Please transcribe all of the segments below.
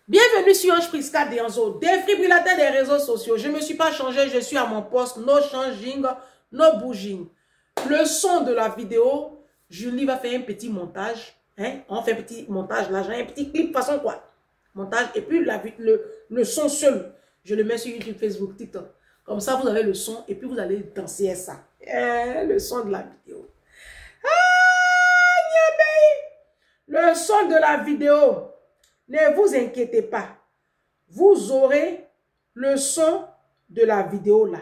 Bienvenue sur Ange Prisca Denzo, défibrillateur des réseaux sociaux. Je ne me suis pas changé, je suis à mon poste. No changing, no bouging. Le son de la vidéo, Julie va faire un petit montage. Hein? On fait un petit montage là, j'ai un petit clip façon quoi. Montage et puis le son seul. Je le mets sur YouTube, Facebook, TikTok. Comme ça, vous avez le son et puis vous allez danser à ça. Le son de la vidéo. Le son de la vidéo. Ne vous inquiétez pas. Vous aurez le son de la vidéo là.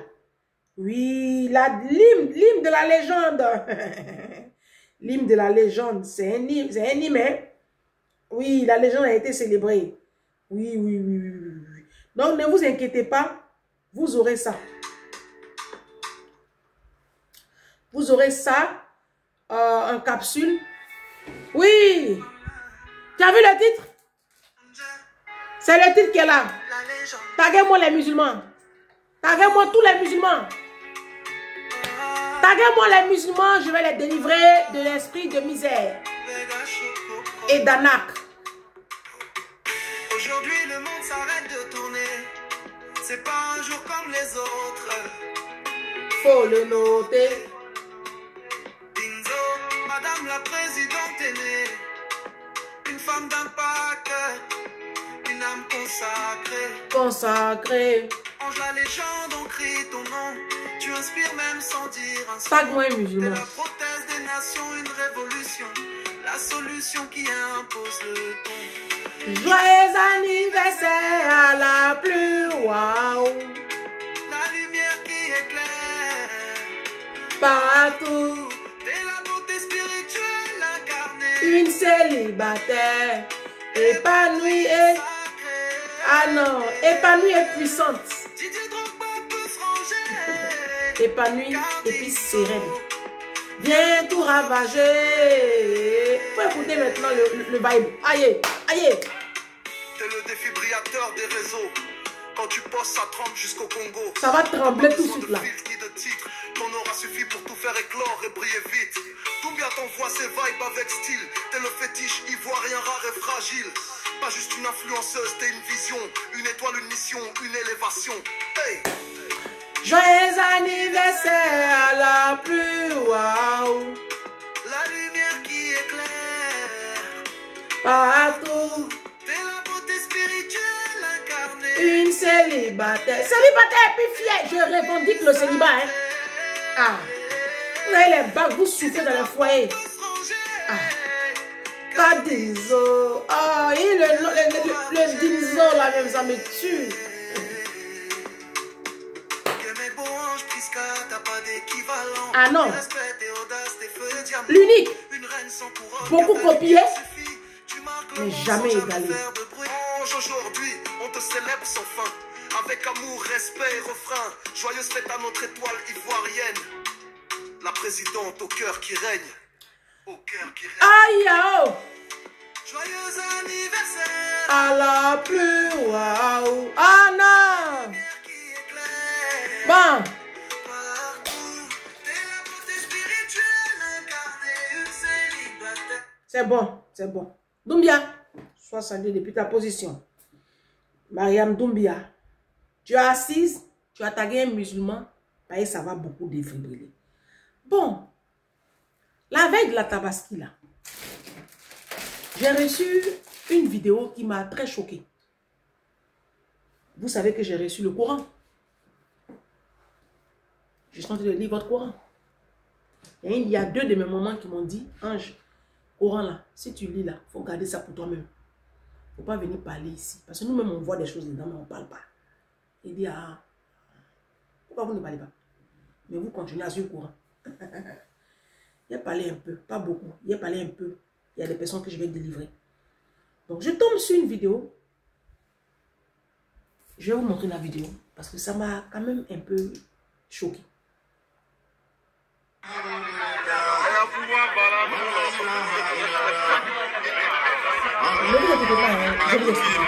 Oui, l'hymne de la légende. L'hymne de la légende, c'est un hymne, hein? Oui, la légende a été célébrée. Oui. Donc, ne vous inquiétez pas. Vous aurez ça. Vous aurez ça en capsule. Oui. Tu as vu le titre? C'est le titre qui est là. Taguez-moi les musulmans. Taguez-moi tous les musulmans. Taguez-moi les musulmans, je vais les délivrer de l'esprit de misère et d'arnaque. Aujourd'hui, le monde s'arrête de tourner. C'est pas un jour comme les autres. Faut le noter. Denzo, Madame la Présidente est née. Une femme d'impact, une âme consacrée. Consacré. Ange la légende, on crie ton nom. Tu inspires même sans dire un son. Tague-moi un musulman. T'es la prothèse des nations, une révolution. La solution qui impose le ton. Joyeux anniversaire à la plus waouh. La lumière qui éclaire Partout. t'es la beauté spirituelle incarnée. Une célibataire. Épanouie et... Ah non, épanouie et puissante. Didier Drogba peut se ranger. Épanouie et puis sereine. Viens tout ravager. Faut écouter maintenant le vibe. Aïe. T'es le défibrillateur des réseaux. Quand tu postes, ça tremble jusqu'au Congo. Ça va trembler tout de Besoin suite là. filtre ni de titre. Ton aura suffit pour tout faire éclore et briller vite. Doumbia t'envoie ses vibes avec style. T'es le fétiche ivoirien rare et fragile. Pas juste une influenceuse, t'es une vision. Une étoile, une mission, une élévation. Hey! Joyeux anniversaire à la plus waouh. La lumière qui éclaire Partout. t'es la beauté spirituelle incarnée. Une célibataire. Célibataire et puis fier. Je revendique le célibat. Hein. Ah. Vous avez les bagues, vous souffrez dans le foyer. Ah. Pas Denzo. Ah, et le Denzo là même, ça me tue. Ah non. L'unique. Beaucoup copié, mais jamais égalé. Aujourd'hui, on te célèbre sans fin. Avec amour, respect et refrain. Joyeuse fête à notre étoile ivoirienne. La présidente au cœur qui règne. Au cœur qui règne. Aïe, oh. Joyeux anniversaire. À la plus waouh. Ah non. Qui éclaire Bon. partout. T'es la beauté spirituelle incarnée. Une célibataire. C'est bon. Doumbia, sois salué depuis ta position. Mariam Doumbia, tu es assise, tu as tagué un musulman, parce que ça va beaucoup défibriller. Bon, la veille de la Tabaski là, j'ai reçu une vidéo qui m'a très choquée. Vous savez que j'ai reçu le Coran. Je suis en train de lire votre Coran. Et il y a 2 de mes mamans qui m'ont dit, Ange, Coran là, si tu lis là, il faut garder ça pour toi-même. Il ne faut pas venir parler ici. Parce que nous-mêmes, on voit des choses dedans, mais on ne parle pas. Il dit, ah, pourquoi vous ne parlez pas? Mais vous continuez à suivre le Coran. Il a parlé un peu, pas beaucoup. Il a parlé un peu. Il y a des personnes que je vais délivrer. Donc, je tombe sur une vidéo. Je vais vous montrer la vidéo. Parce que ça m'a quand même un peu choqué. Ne vous inquiétez pas, hein, je vous explique.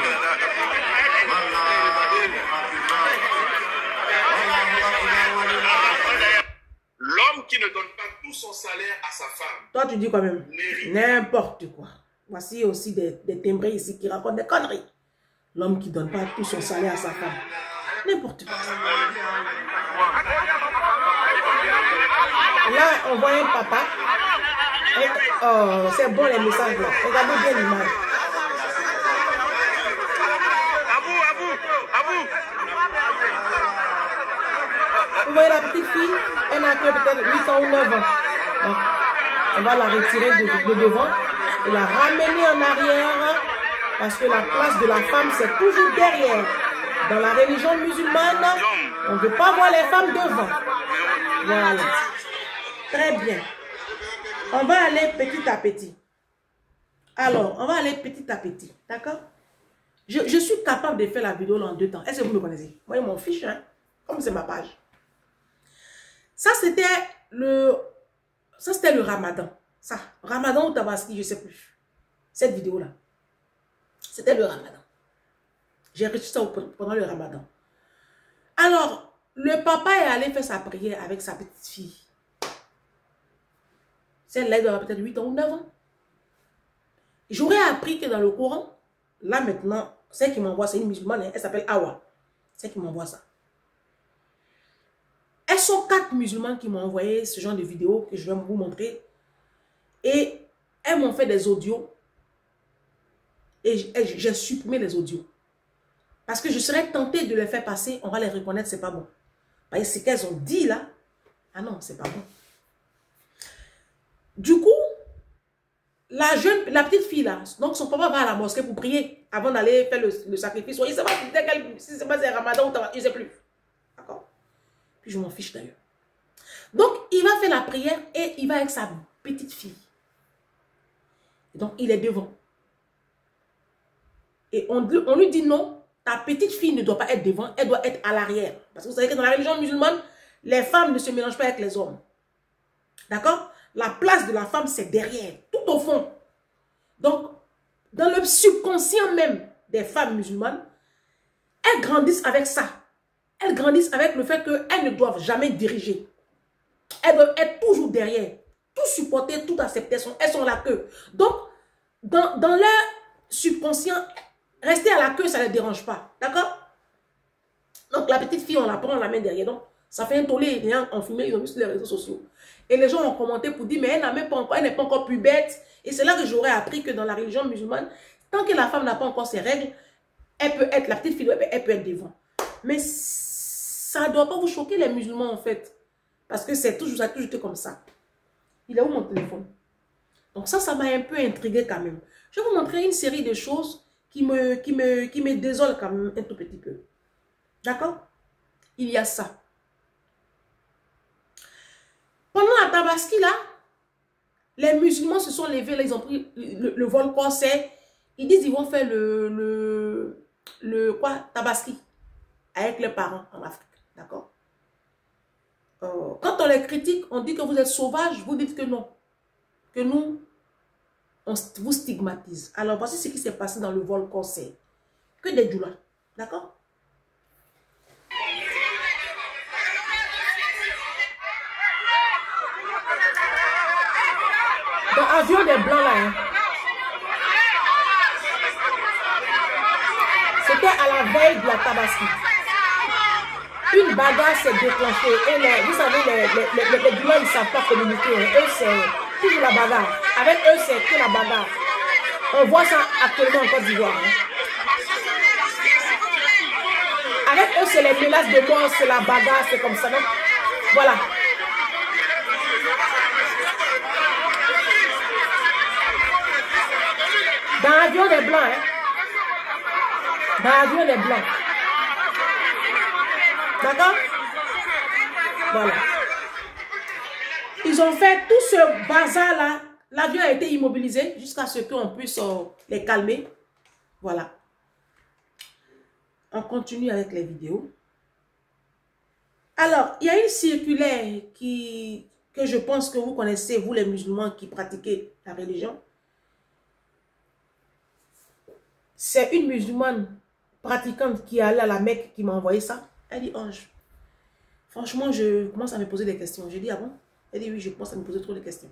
L'homme qui ne donne pas tout son salaire à sa femme. Toi, tu dis quand même n'importe quoi. Voici aussi des timbrés ici qui racontent des conneries. L'homme qui ne donne pas tout son salaire à sa femme. N'importe quoi. Là, on voit un papa. Oh, c'est bon les messages là. Regardez bien l'image. Vous voyez la petite fille, elle a peut-être 8 ans ou 9 ans. Donc, on va la retirer de devant et la ramener en arrière parce que la place de la femme, c'est toujours derrière. Dans la religion musulmane, on ne veut pas voir les femmes devant. Voilà. Très bien. On va aller petit à petit. Alors, on va aller petit à petit. D'accord? Je suis capable de faire la vidéo en 2 temps. Est-ce que vous me connaissez? Moi, mon fiche, hein? Comme c'est ma page. Ça, c'était le Ramadan. Ça, Ramadan ou Tabaski, je ne sais plus. Cette vidéo-là. C'était le Ramadan. J'ai reçu ça pendant le Ramadan. Alors, le papa est allé faire sa prière avec sa petite fille. Celle-là, elle doit avoir peut-être 8 ans ou 9 ans. J'aurais appris que dans le Coran, là maintenant, celle qui m'envoie, c'est une musulmane, elle s'appelle Awa. Celle qui m'envoie ça. Elles sont 4 musulmanes qui m'ont envoyé ce genre de vidéo que je vais vous montrer. Et elles m'ont fait des audios. Et j'ai supprimé les audios. Parce que je serais tentée de les faire passer. On va les reconnaître, c'est pas bon. Parce que ce qu'elles ont dit là, ah non, c'est pas bon. Du coup, la petite fille là, donc son papa va à la mosquée pour prier avant d'aller faire le sacrifice. Il ne sait pas si c'est pas Ramadan ou il ne sait plus. D'accord? Puis je m'en fiche d'ailleurs. Donc, il va faire la prière et il va avec sa petite fille. Et donc, il est devant. Et on lui dit non, ta petite fille ne doit pas être devant, elle doit être à l'arrière. Parce que vous savez que dans la religion musulmane, les femmes ne se mélangent pas avec les hommes. D'accord? La place de la femme, c'est derrière, tout au fond. Donc, dans le subconscient même des femmes musulmanes, elles grandissent avec ça. Elles grandissent avec le fait qu'elles ne doivent jamais diriger. Elles doivent être toujours derrière. Tout supporter, tout accepter. Elles sont à la queue. Donc, dans leur subconscient, rester à la queue, ça ne les dérange pas. D'accord? Donc, la petite fille, on la prend, on la met derrière. Donc, ça fait un tollé. Les gens ont filmé, ils ont mis sur les réseaux sociaux. Et les gens ont commenté pour dire, mais elle n'est pas encore plus bête. Et c'est là que j'aurais appris que dans la religion musulmane, tant que la femme n'a pas encore ses règles, elle peut être, la petite fille, elle peut être devant. Mais ça ne doit pas vous choquer les musulmans en fait. Parce que ça a toujours été comme ça. Il est où mon téléphone? Donc ça m'a un peu intrigué quand même. Je vais vous montrer une série de choses qui me désolent quand même un tout petit peu. D'accord? Il y a ça. Pendant la Tabaski, là, les musulmans se sont levés, là, ils ont pris le vol corset. Ils disent qu'ils vont faire le Tabaski avec leurs parents en Afrique. D'accord? Quand on les critique, on dit que vous êtes sauvages, vous dites que non. Que nous, on vous stigmatise. Alors, voici ce qui s'est passé dans le vol corset. Que des djoulas. D'accord? Dans l'avion des blancs là, hein. C'était à la veille de la Tabaski. Une bagarre s'est déclenchée. Et vous savez, les blancs, ils ne savent pas communiquer. Eux, c'est toujours la bagarre. Avec eux, c'est que la bagarre. On voit ça actuellement en Côte d'Ivoire. Hein. Avec eux, c'est les menaces de mort, c'est la bagarre, c'est comme ça. Donc, voilà. Dans l'avion des blancs, hein. Dans l'avion des blancs. D'accord? Voilà. Ils ont fait tout ce bazar-là. L'avion a été immobilisé jusqu'à ce qu'on puisse les calmer. Voilà. On continue avec les vidéos. Alors, il y a une circulaire que je pense que vous connaissez, vous les musulmans qui pratiquez la religion. C'est une musulmane pratiquante qui est allée à la Mecque qui m'a envoyé ça. Elle dit, Ange, franchement, je commence à me poser des questions. Je dis, ah bon? Elle dit, oui, je commence à me poser trop de questions.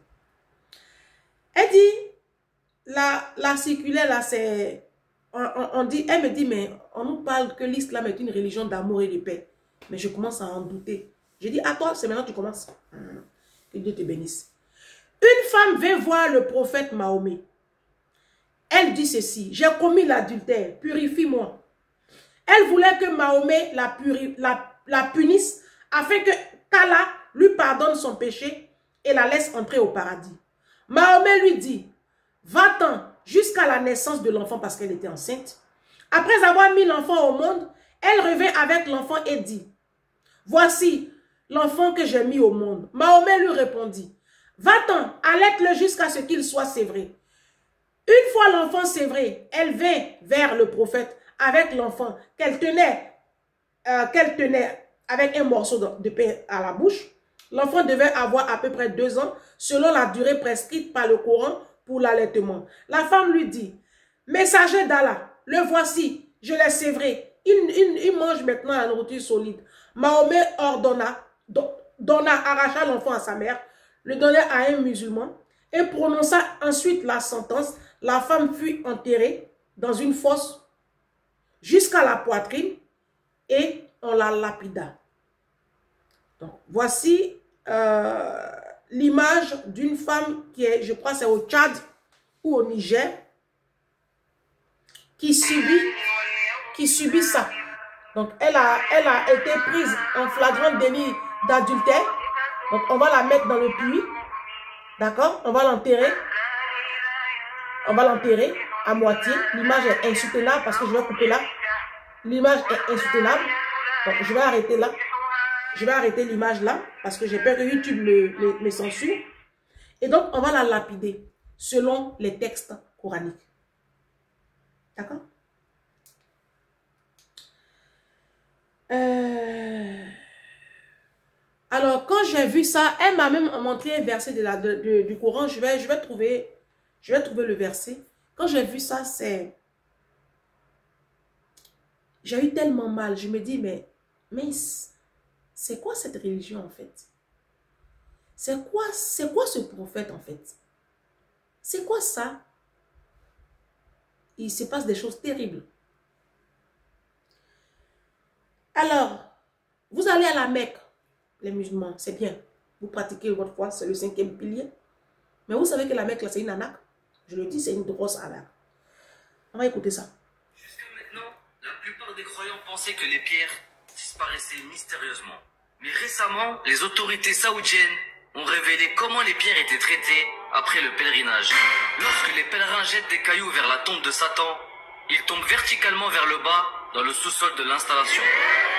Elle dit, la circulaire, là, c'est... elle me dit, mais on nous parle que l'islam est une religion d'amour et de paix. Mais je commence à en douter. Je dis, à toi, c'est maintenant que tu commences. Que Dieu te bénisse. Une femme vient voir le prophète Mahomet. Elle dit ceci, j'ai commis l'adultère, purifie-moi. Elle voulait que Mahomet la punisse afin que qu'Allah lui pardonne son péché et la laisse entrer au paradis. Mahomet lui dit, va-t'en jusqu'à la naissance de l'enfant parce qu'elle était enceinte. Après avoir mis l'enfant au monde, elle revint avec l'enfant et dit, voici l'enfant que j'ai mis au monde. Mahomet lui répondit, va-t'en, allaite-le jusqu'à ce qu'il soit sévré. Une fois l'enfant sévré, elle vint vers le prophète avec l'enfant qu'elle tenait avec un morceau de pain à la bouche. L'enfant devait avoir à peu près 2 ans, selon la durée prescrite par le Coran pour l'allaitement. La femme lui dit, messager d'Allah, le voici, je l'ai sévré. Il mange maintenant la nourriture solide. Mahomet arracha l'enfant à sa mère, le donna à un musulman et prononça ensuite la sentence. La femme fut enterrée dans une fosse jusqu'à la poitrine et on la lapida. Donc, voici l'image d'une femme qui est, je crois, c'est au Tchad ou au Niger, qui subit ça. Donc, elle a été prise en flagrant délit d'adultère. Donc, on va la mettre dans le puits. D'accord? On va l'enterrer. On va l'enterrer à moitié. L'image est insoutenable parce que je vais couper là. L'image est insoutenable. Donc, je vais arrêter là. Je vais arrêter l'image là parce que j'ai peur que YouTube me censure. Et donc, on va la lapider selon les textes coraniques. D'accord? Alors, quand j'ai vu ça, elle m'a même montré un verset du Coran. Je vais trouver le verset. Quand j'ai vu ça, j'ai eu tellement mal. Je me dis, mais c'est quoi cette religion en fait? C'est quoi ce prophète en fait? C'est quoi ça? Il se passe des choses terribles. Alors, vous allez à la Mecque, les musulmans, c'est bien. Vous pratiquez votre foi, c'est le 5e pilier. Mais vous savez que la Mecque, là, c'est une arnaque. Je le dis, c'est une grosse arnaque. On va écouter ça. Jusqu'à maintenant, la plupart des croyants pensaient que les pierres disparaissaient mystérieusement. Mais récemment, les autorités saoudiennes ont révélé comment les pierres étaient traitées après le pèlerinage. Lorsque les pèlerins jettent des cailloux vers la tombe de Satan, ils tombent verticalement vers le bas dans le sous-sol de l'installation.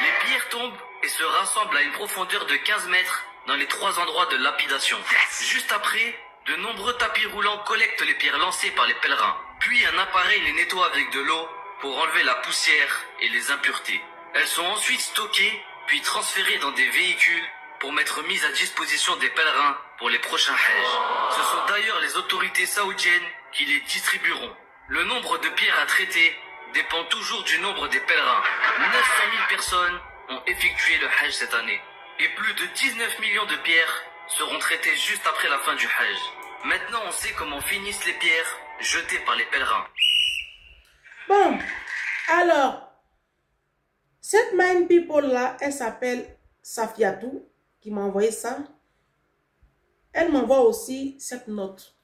Les pierres tombent et se rassemblent à une profondeur de 15 mètres dans les 3 endroits de lapidation. Juste après, de nombreux tapis roulants collectent les pierres lancées par les pèlerins. Puis un appareil les nettoie avec de l'eau pour enlever la poussière et les impuretés. Elles sont ensuite stockées, puis transférées dans des véhicules pour m'être mises à disposition des pèlerins pour les prochains Hajj. Ce sont d'ailleurs les autorités saoudiennes qui les distribueront. Le nombre de pierres à traiter dépend toujours du nombre des pèlerins. 900 000 personnes ont effectué le Hajj cette année. Et plus de 19 millions de pierres seront traitées juste après la fin du Hajj. Maintenant, on sait comment finissent les pierres jetées par les pèlerins. Bon, alors, cette Mind People là, elle s'appelle Safiatou, qui m'a envoyé ça. Elle m'envoie aussi cette note.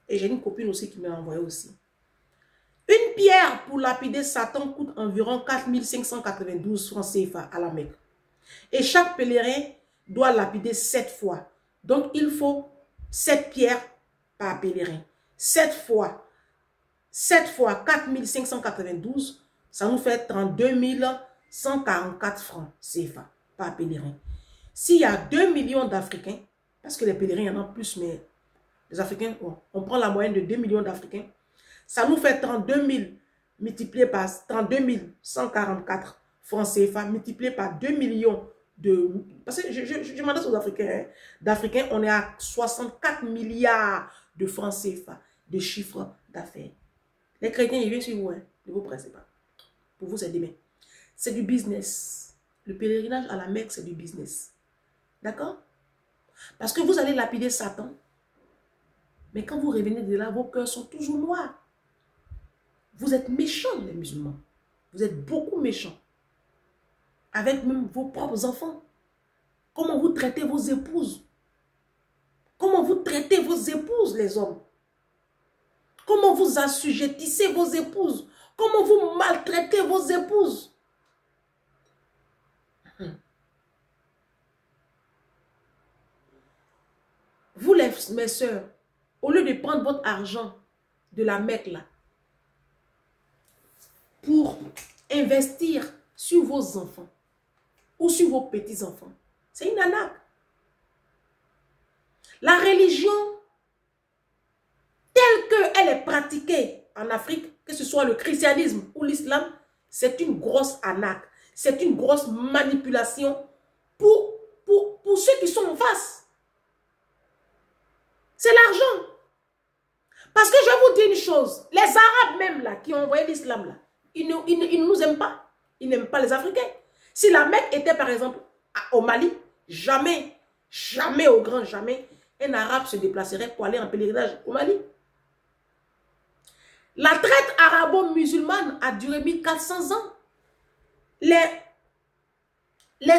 Et j'ai une copine aussi qui m'a envoyé aussi. Une pierre pour lapider Satan coûte environ 4592 francs CFA à la Mecque. Et chaque pèlerin doit lapider 7 fois. Donc, il faut 7 pierres par pèlerin. 7 fois 4592, ça nous fait 32 144 francs CFA par pèlerin. S'il y a 2 millions d'Africains, parce que les pèlerins, il y en a plus, mais les Africains, on prend la moyenne de 2 millions d'Africains, ça nous fait 32 000 multiplié par 32 144 francs CFA multiplié par 2 millions de... Parce que je m'adresse aux Africains. Hein. D'Africains, on est à 64 milliards de francs CFA de chiffre d'affaires. Les chrétiens, ils viennent sur vous. Hein. Ne vous pressez pas. Pour vous, c'est demain. C'est du business. Le pèlerinage à la Mecque, c'est du business. D'accord? Parce que vous allez lapider Satan. Mais quand vous revenez de là, vos cœurs sont toujours noirs. Vous êtes méchants, les musulmans. Vous êtes beaucoup méchants. Avec même vos propres enfants. Comment vous traitez vos épouses? Comment vous traitez vos épouses, les hommes? Comment vous assujettissez vos épouses? Comment vous maltraitez vos épouses? Vous, mes soeurs, au lieu de prendre votre argent de la Mecque, là, pour investir sur vos enfants ou sur vos petits-enfants, c'est une arnaque. La religion, telle qu'elle est pratiquée en Afrique, que ce soit le christianisme ou l'islam, c'est une grosse arnaque. C'est une grosse manipulation pour ceux qui sont en face. C'est l'argent. Parce que je vais vous dire une chose, les Arabes même là, qui ont envoyé l'islam là, ils ne nous aiment pas. Ils n'aiment pas les Africains. Si la Mecque était par exemple au Mali, jamais, jamais au grand jamais, un Arabe se déplacerait pour aller en pèlerinage au Mali. La traite arabo-musulmane a duré 1400 ans. Les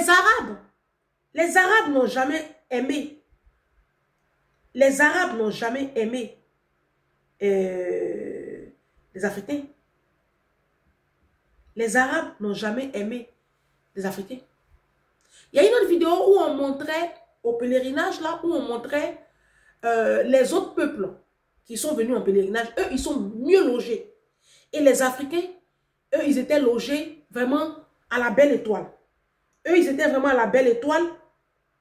Arabes n'ont jamais aimé. Les Arabes n'ont jamais aimé les Africains. Les Arabes n'ont jamais aimé les Africains. Il y a une autre vidéo où on montrait, au pèlerinage là, où on montrait les autres peuples qui sont venus en pèlerinage. Eux, ils sont mieux logés. Et les Africains, eux, ils étaient logés vraiment à la belle étoile. Eux, ils étaient vraiment à la belle étoile,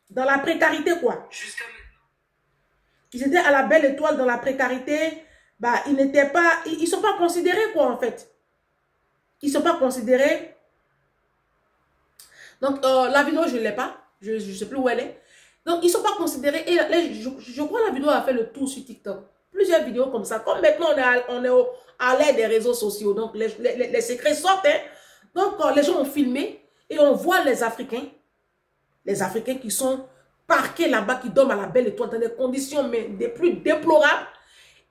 dans la précarité, quoi. Jusqu'à maintenant. Ils étaient à la belle étoile, dans la précarité. Bah, ils n'étaient pas... Ils ne sont pas considérés, quoi, en fait. Ils ne sont pas considérés. Donc, la vidéo, je ne l'ai pas. Je ne sais plus où elle est. Donc, ils ne sont pas considérés. Et je crois que la vidéo a fait le tour sur TikTok. Plusieurs vidéos comme ça. Comme maintenant, on est à l'ère des réseaux sociaux. Donc, les secrets sortent. Hein. Donc, les gens ont filmé. Et on voit les Africains qui sont parqués là-bas, qui dorment à la belle étoile dans des conditions mais des plus déplorables.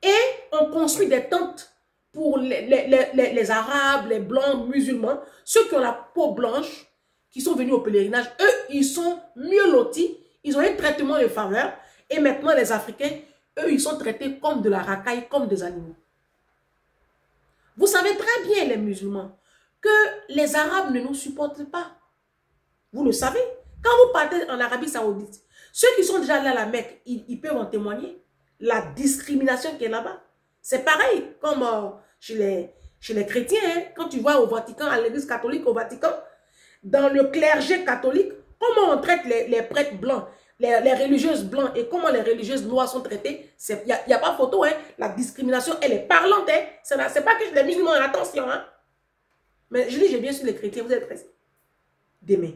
Et on construit des tentes pour les Arabes, les Blancs, musulmans. Ceux qui ont la peau blanche, qui sont venus au pèlerinage, eux, ils sont mieux lotis. Ils ont un traitement de faveur. Et maintenant, les Africains, eux, ils sont traités comme de la racaille, comme des animaux. Vous savez très bien, les musulmans, que les Arabes ne nous supportent pas. Vous le savez. Quand vous partez en Arabie Saoudite, ceux qui sont déjà allés à la Mecque, ils peuvent en témoigner. La discrimination qui est là-bas. C'est pareil comme chez les chrétiens. Hein, quand tu vas au Vatican, à l'église catholique au Vatican, dans le clergé catholique, comment on traite les prêtres blancs, les religieuses blancs et comment les religieuses noires sont traitées, il n'y a pas photo. Hein, la discrimination, elle est parlante. Hein, c'est pas que les musulmans, attention. Hein. Mais je dis, j'ai bien sûr les chrétiens, vous êtes pressés. Demain.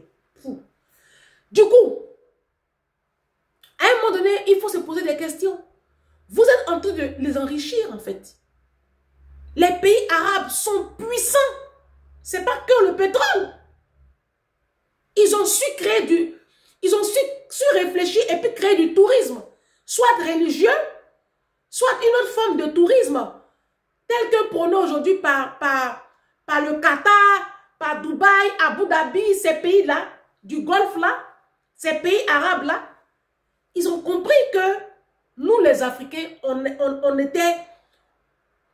Du coup, à un moment donné, il faut se poser des questions. Vous êtes en train de les enrichir, en fait. Les pays arabes sont puissants. Ce n'est pas que le pétrole. Ils ont su créer ils ont su réfléchir et puis créer du tourisme. Soit religieux, soit une autre forme de tourisme. Tel que prôné aujourd'hui par le Qatar, par Dubaï, Abu Dhabi, ces pays-là, du Golfe là, ces pays arabes-là, ils ont compris que nous, les Africains, on était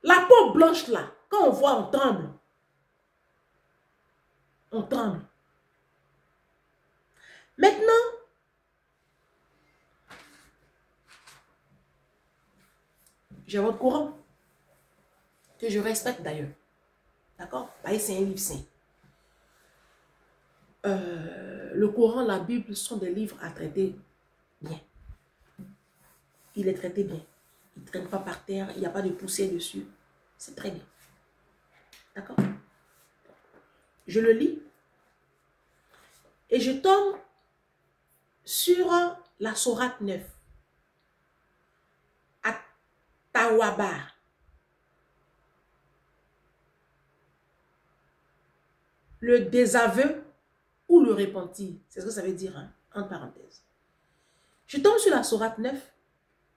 la peau blanche là. Quand on voit, on tremble. On tremble. Maintenant, j'ai votre Coran, que je respecte d'ailleurs. D'accord? C'est un livre saint. Le Coran, la Bible sont des livres à traiter bien. Il est traité bien. Il ne traîne pas par terre. Il n'y a pas de poussière dessus. C'est très bien. D'accord? Je le lis. Et je tombe sur la sourate 9. At-Tawaba. Le désaveu ou le repentir. C'est ce que ça veut dire, hein, entre parenthèses. Je tombe sur la sourate 9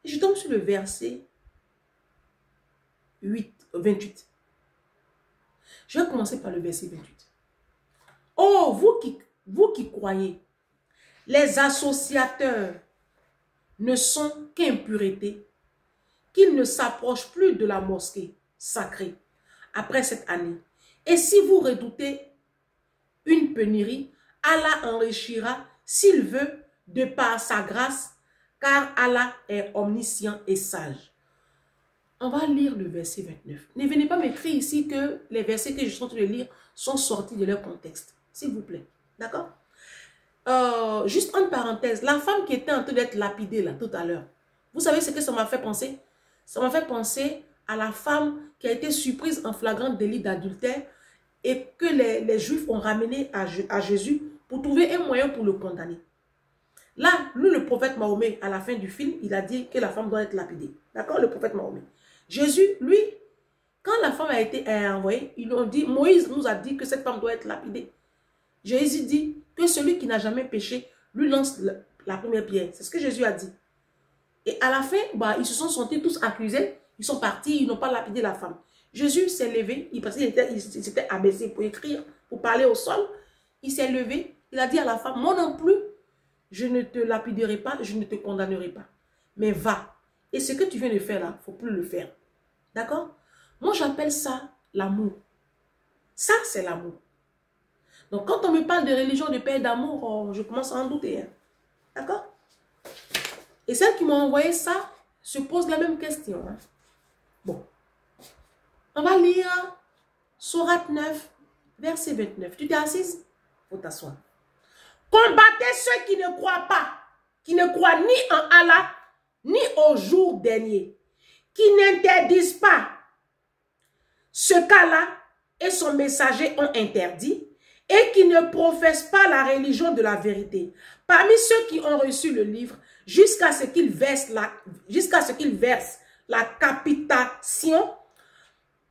et je tombe sur le verset 28. Je vais commencer par le verset 28. Oh, vous qui croyez, les associateurs ne sont qu'impureté, qu'ils ne s'approchent plus de la mosquée sacrée après cette année. Et si vous redoutez une pénurie, Allah enrichira s'il veut de par sa grâce, car Allah est omniscient et sage. On va lire le verset 29. Ne venez pas m'écrire ici que les versets que je suis en train de lire sont sortis de leur contexte. S'il vous plaît. D'accord? Juste en parenthèse, la femme qui était en train d'être lapidée là tout à l'heure, vous savez ce que ça m'a fait penser? Ça m'a fait penser à la femme qui a été surprise en flagrant délit d'adultère et que les Juifs ont ramené à Jésus pour trouver un moyen pour le condamner. Là, lui, le prophète Mahomet, à la fin du film, il a dit que la femme doit être lapidée. D'accord? Le prophète Mahomet. Jésus, lui, quand la femme a été envoyée, ils lui ont dit, Moïse nous a dit que cette femme doit être lapidée. Jésus dit que celui qui n'a jamais péché, lui lance la première pierre. C'est ce que Jésus a dit. Et à la fin, bah, ils se sont sentis tous accusés. Ils sont partis, ils n'ont pas lapidé la femme. Jésus s'est levé, il s'était abaissé pour écrire, pour parler au sol. Il s'est levé, il a dit à la femme, moi non plus, je ne te lapiderai pas, je ne te condamnerai pas. Mais va. Et ce que tu viens de faire là, il ne faut plus le faire. D'accord? Moi, j'appelle ça l'amour. Ça, c'est l'amour. Donc, quand on me parle de religion, de paix, d'amour, oh, je commence à en douter. Hein. D'accord? Et celle qui m'a envoyé ça se pose la même question. Hein. Bon. On va lire Sourate 9, verset 29. Tu t'es assise? Il faut t'asseoir. Combattez ceux qui ne croient pas, qui ne croient ni en Allah, ni au jour dernier, qui n'interdisent pas ce qu'Allah et son messager ont interdit et qui ne professent pas la religion de la vérité. Parmi ceux qui ont reçu le livre, jusqu'à ce qu'ils versent la capitation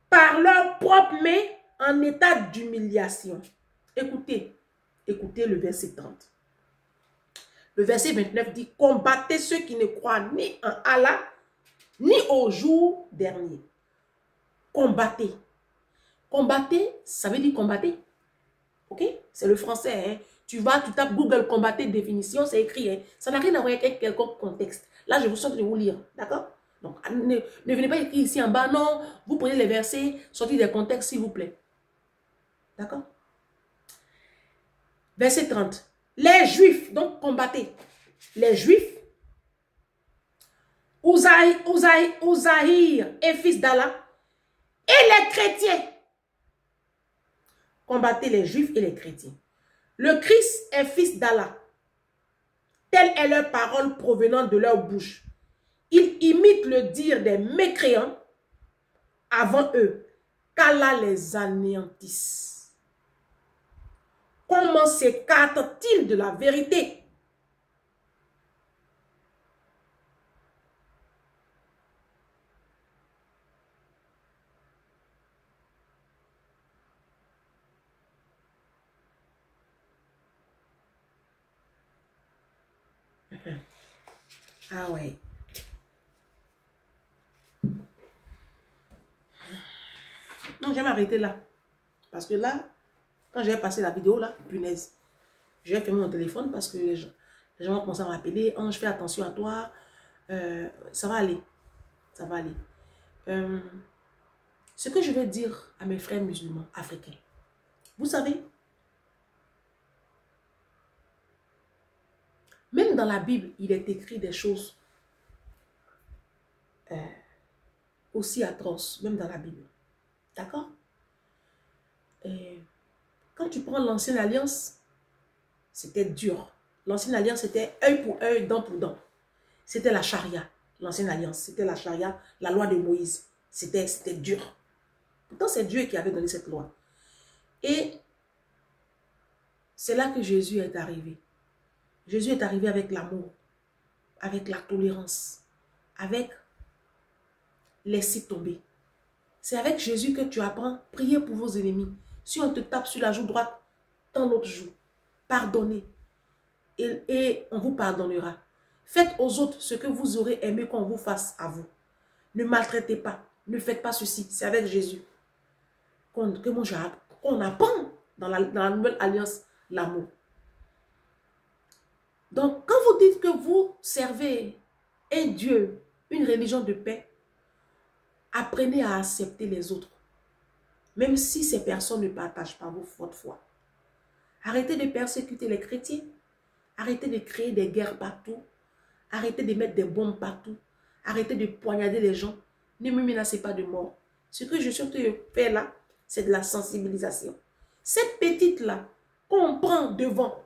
par leur propre main en état d'humiliation. Écoutez le verset 30. Le verset 29 dit, combattez ceux qui ne croient ni en Allah, ni au jour dernier. Combattez. Combattez, ça veut dire combattez. Ok? C'est le français. Hein? Tu tapes Google combattez définition, c'est écrit. Hein? Ça n'a rien à voir avec quelconque contexte. Là, je vous sens de vous lire. D'accord? Donc, ne venez pas écrire ici en bas. Non, vous prenez les versets, sortez des contextes, s'il vous plaît. D'accord? Verset 30. Les Juifs, donc combattez. Les Juifs, Ouzahir est fils d'Allah, et les chrétiens. Combattez les Juifs et les chrétiens. Le Christ est fils d'Allah. Telle est leur parole provenant de leur bouche. Ils imitent le dire des mécréants avant eux, qu'Allah les anéantisse. Comment s'écartent-ils de la vérité? Ah ouais. Non, je vais m'arrêter là. Parce que là, quand j'ai passé la vidéo là, punaise, j'ai fermé mon téléphone parce que les gens vont commencer à m'appeler. Ange, fais attention à toi. Ça va aller. Ça va aller. Ce que je vais dire à mes frères musulmans africains. Vous savez, même dans la Bible, il est écrit des choses aussi atroces, même dans la Bible. D'accord? Quand tu prends l'ancienne alliance, c'était dur. L'ancienne alliance, c'était œil pour œil, dent pour dent. C'était la charia, l'ancienne alliance. C'était la charia, la loi de Moïse. C'était dur. Pourtant, c'est Dieu qui avait donné cette loi. Et c'est là que Jésus est arrivé. Jésus est arrivé avec l'amour, avec la tolérance, avec laisser tomber. C'est avec Jésus que tu apprends, priez pour vos ennemis. Si on te tape sur la joue droite, tends l'autre joue. Pardonnez. Et on vous pardonnera. Faites aux autres ce que vous aurez aimé qu'on vous fasse à vous. Ne maltraitez pas. Ne faites pas ceci. C'est avec Jésus. qu'on apprend dans la nouvelle alliance, l'amour. Donc, quand vous dites que vous servez un Dieu, une religion de paix, apprenez à accepter les autres. Même si ces personnes ne partagent pas votre foi. Arrêtez de persécuter les chrétiens. Arrêtez de créer des guerres partout. Arrêtez de mettre des bombes partout. Arrêtez de poignarder les gens. Ne me menacez pas de mort. Ce que je suis en train de faire là, c'est de la sensibilisation. Cette petite-là, qu'on prend devant,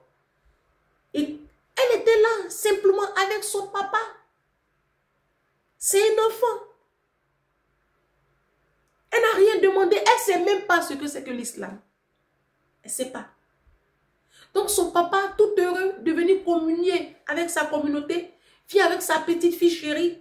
et elle était là simplement avec son papa. C'est un enfant. Elle n'a rien demandé. Elle ne sait même pas ce que c'est que l'islam. Elle ne sait pas. Donc son papa, tout heureux de venir communier avec sa communauté, vient avec sa petite fille chérie.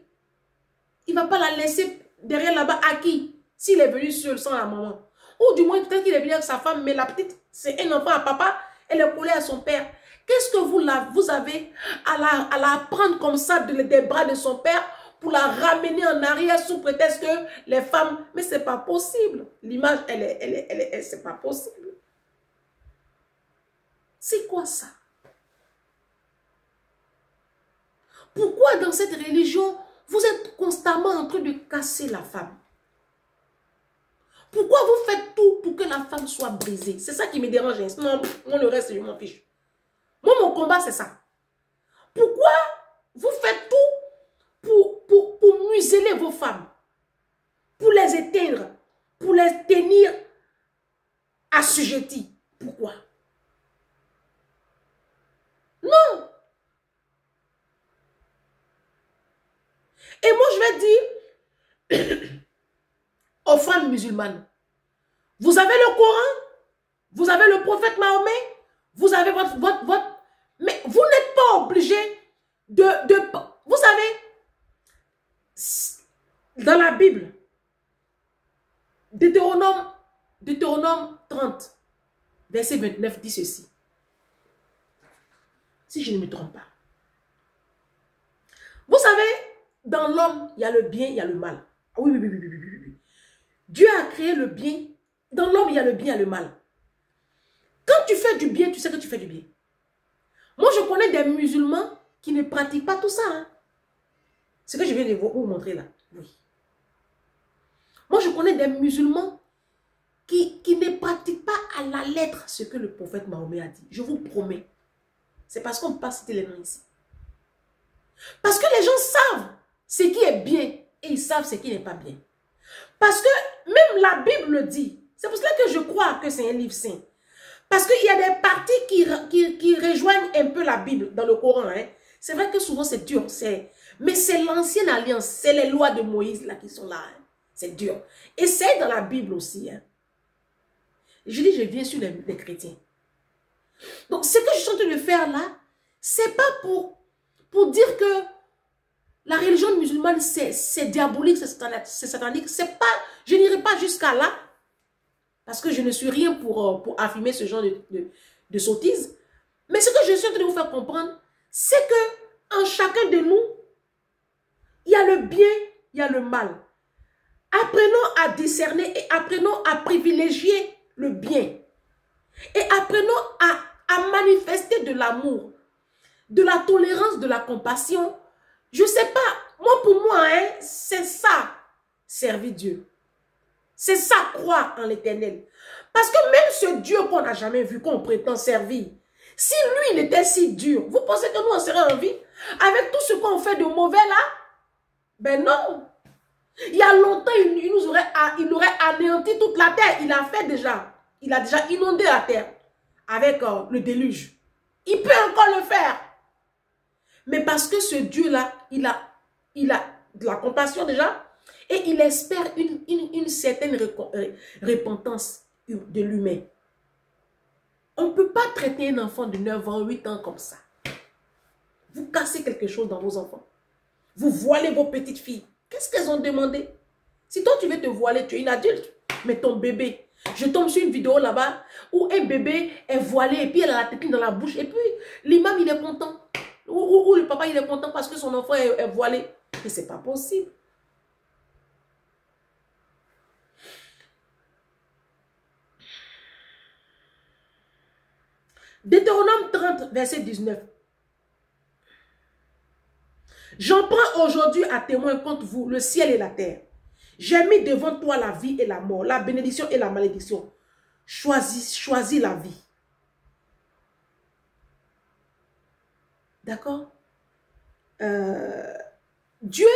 Il ne va pas la laisser derrière là-bas à qui? S'il est venu seul sans la maman. Ou du moins peut-être qu'il est venu avec sa femme, mais la petite, c'est un enfant à papa, elle est collée à son père. Qu'est-ce que vous avez à la prendre comme ça des bras de son père pour la ramener en arrière sous prétexte que les femmes... Mais ce n'est pas possible. L'image, c'est pas possible. C'est quoi ça? Pourquoi dans cette religion, vous êtes constamment en train de casser la femme? Pourquoi vous faites tout pour que la femme soit brisée? C'est ça qui me dérange. Sinon, moi, le reste, je m'en fiche. Moi, mon combat, c'est ça. Pourquoi vous faites tout pour museler vos femmes? Pour les éteindre? Pour les tenir assujetties? Pourquoi? Non. Et moi, je vais dire aux femmes musulmanes, vous avez le Coran, vous avez le prophète Mahomet, vous avez votre... Mais vous n'êtes pas obligé vous savez, dans la Bible, Deutéronome 30, verset 29 dit ceci. Si je ne me trompe pas. Vous savez, dans l'homme, il y a le bien, il y a le mal. Oui. Dieu a créé le bien. Dans l'homme, il y a le bien et le mal. Quand tu fais du bien, tu sais que tu fais du bien. Moi, je connais des musulmans qui ne pratiquent pas tout ça. Hein. Ce que je viens de vous montrer là. Oui. Moi, je connais des musulmans qui ne pratiquent pas à la lettre ce que le prophète Mahomet a dit. Je vous promets. C'est parce qu'on ne peut pas citer les noms ici. Parce que les gens savent ce qui est bien et ils savent ce qui n'est pas bien. Parce que même la Bible le dit. C'est pour cela que je crois que c'est un livre saint. Parce qu'il y a des parties qui rejoignent un peu la Bible dans le Coran. Hein. C'est vrai que souvent c'est dur. Mais c'est l'ancienne alliance. C'est les lois de Moïse là qui sont là. Hein. C'est dur. Et c'est dans la Bible aussi. Hein. Je dis, je viens sur les chrétiens. Donc, ce que je suis en train de faire là, c'est pas pour dire que la religion musulmane, c'est diabolique, c'est satanique. C'est pas, je n'irai pas jusqu'à là, parce que je ne suis rien pour affirmer ce genre de sottise. Mais ce que je suis en train de vous faire comprendre, c'est que en chacun de nous, il y a le bien, il y a le mal. Apprenons à discerner et apprenons à privilégier le bien. Et apprenons à manifester de l'amour, de la tolérance, de la compassion. Je ne sais pas, moi pour moi, hein, c'est ça, servir Dieu. C'est ça, croire en l'Éternel. Parce que même ce Dieu qu'on n'a jamais vu, qu'on prétend servir, si lui, il était si dur, vous pensez que nous, on serait en vie? Avec tout ce qu'on fait de mauvais là? Ben non. Il y a longtemps, il aurait anéanti toute la terre. Il a fait déjà. Il a déjà inondé la terre avec le déluge. Il peut encore le faire. Mais parce que ce Dieu-là, il a de la compassion déjà et il espère une certaine repentance de l'humain. On ne peut pas traiter un enfant de 9 ans, 8 ans comme ça. Vous cassez quelque chose dans vos enfants. Vous voilez vos petites filles. Qu'est-ce qu'elles ont demandé? Si toi tu veux te voiler, tu es une adulte, mais ton bébé... Je tombe sur une vidéo là-bas où un bébé est voilé et puis elle a la tétine dans la bouche. Et puis l'imam il est content. Ou le papa il est content parce que son enfant est voilé. Mais c'est pas possible. Deutéronome 30, verset 19. J'en prends aujourd'hui à témoin contre vous le ciel et la terre. J'ai mis devant toi la vie et la mort, la bénédiction et la malédiction. Choisis la vie. D'accord? Dieu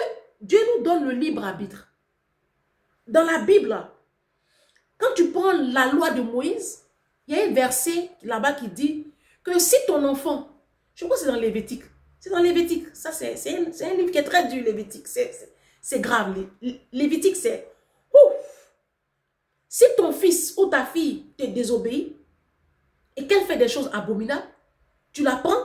nous donne le libre arbitre. Dans la Bible, quand tu prends la loi de Moïse, il y a un verset là-bas qui dit que si ton enfant, je crois que c'est dans Lévitique, c'est dans Lévitique, ça c'est un livre qui est très dur, Lévitique, c'est grave. Lévitique, c'est ouf. Si ton fils ou ta fille te désobéit et qu'elle fait des choses abominables, tu la prends,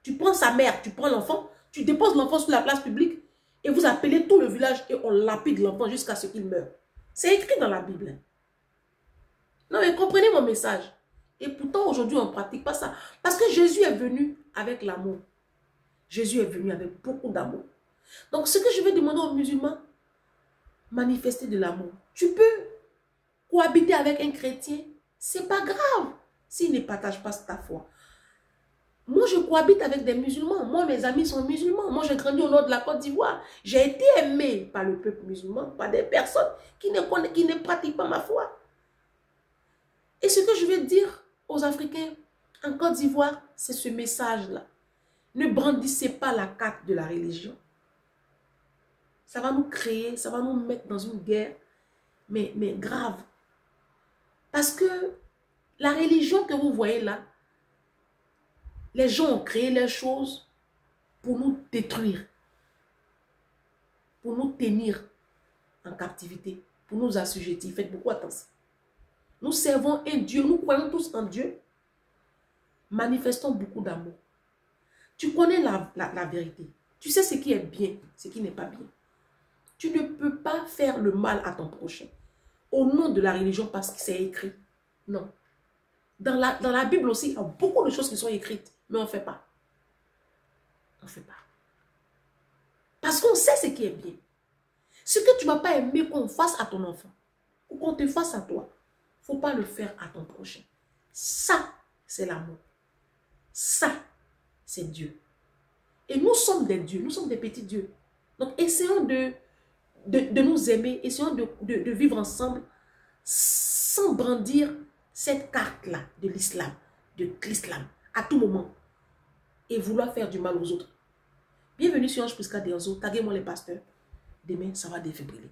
tu prends sa mère, tu prends l'enfant, tu déposes l'enfant sur la place publique et vous appelez tout le village et on lapide l'enfant jusqu'à ce qu'il meure. C'est écrit dans la Bible. Non, mais comprenez mon message. Et pourtant, aujourd'hui, on ne pratique pas ça. Parce que Jésus est venu avec l'amour. Jésus est venu avec beaucoup d'amour. Donc, ce que je vais demander aux musulmans, manifester de l'amour. Tu peux cohabiter avec un chrétien, c'est pas grave s'il ne partage pas ta foi. Moi, je cohabite avec des musulmans. Moi, mes amis sont musulmans. Moi, j'ai grandi au nord de la Côte d'Ivoire. J'ai été aimé par le peuple musulman, par des personnes qui ne pratiquent pas ma foi. Et ce que je vais dire aux Africains en Côte d'Ivoire, c'est ce message-là. Ne brandissez pas la carte de la religion. Ça va nous créer, ça va nous mettre dans une guerre, mais grave. Parce que la religion que vous voyez là, les gens ont créé les choses pour nous détruire, pour nous tenir en captivité, pour nous assujettir. Faites beaucoup attention. Nous servons un Dieu, nous croyons tous en Dieu. Manifestons beaucoup d'amour. Tu connais la vérité. Tu sais ce qui est bien, ce qui n'est pas bien. Tu ne peux pas faire le mal à ton prochain au nom de la religion parce que c'est écrit. Non. Dans la Bible aussi, il y a beaucoup de choses qui sont écrites, mais on ne fait pas. On ne fait pas. Parce qu'on sait ce qui est bien. Ce que tu ne vas pas aimer qu'on fasse à ton enfant ou qu'on te fasse à toi, il ne faut pas le faire à ton prochain. Ça, c'est l'amour. Ça, c'est Dieu. Et nous sommes des dieux, nous sommes des petits dieux. Donc, essayons de nous aimer, essayons de vivre ensemble sans brandir cette carte-là de l'islam, à tout moment, et vouloir faire du mal aux autres. Bienvenue sur Ange Prisca Denzo, taguez-moi les pasteurs. Demain, ça va défibriller.